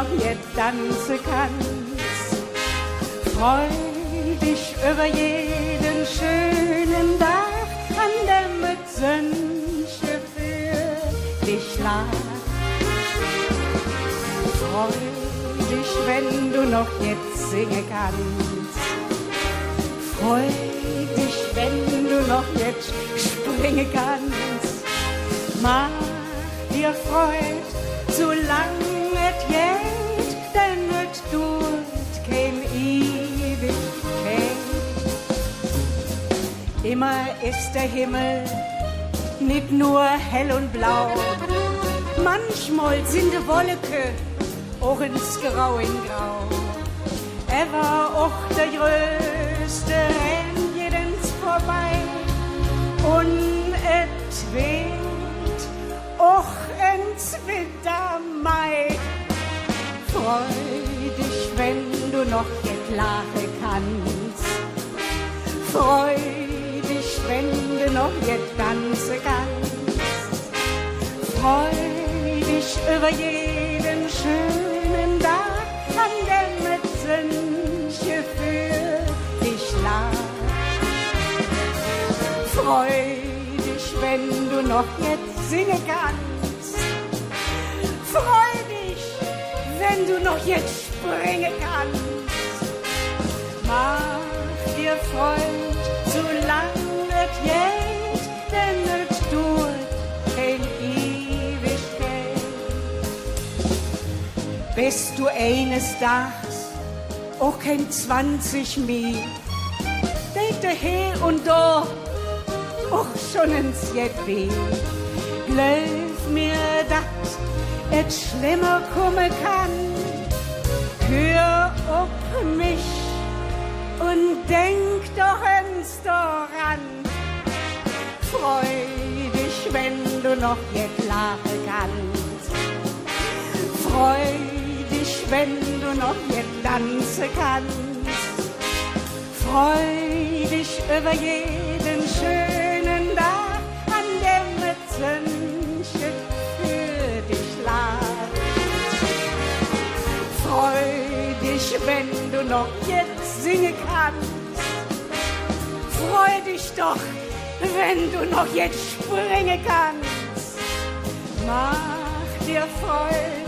noch jetzt tanzen kannst. Freu dich über jeden schönen Tag, an dem mit Sönche für dich lag. Freu dich, wenn du noch jetzt singen kannst. Freu dich, wenn du noch jetzt springen kannst. Mach dir Freud, solange es geht, denn es tut kein Ewigkeit. Immer ist der Himmel nicht nur hell und blau. Manchmal sind die Wolken auch ins Grau in Grau. Er war auch der größte rennt jedens vorbei. Und es weht auch ins Wintermai. Freu dich, wenn du noch jetzt lachen kannst. Freu dich, wenn du noch jetzt tanzen kannst. Freu dich über jeden schönen Tag, an dem mit Sönche für dich lag. Freu dich, wenn du noch jetzt singen kannst. Freu dich, wenn du noch jetzt springen kannst. Mach dir Freund, solange es geht, denn es tut kein Ewigkeit. Bist du eines Tages auch kein 20 mehr, denk her und da auch schon ins Jetweh. Glaub mir, dass es schlimmer kommen kann. Hör auf mich und denk doch ins daran. Freu dich, wenn du noch jetzt lachen kannst. Freu dich, wenn du noch jetzt tanzen kannst. Freu dich über jeden schönen Tag, an dem mit Sönche für dich lag. Freu dich, wenn du noch jetzt singen kannst. Freu dich doch, wenn du noch jetzt springen kannst. Mach dir Freude,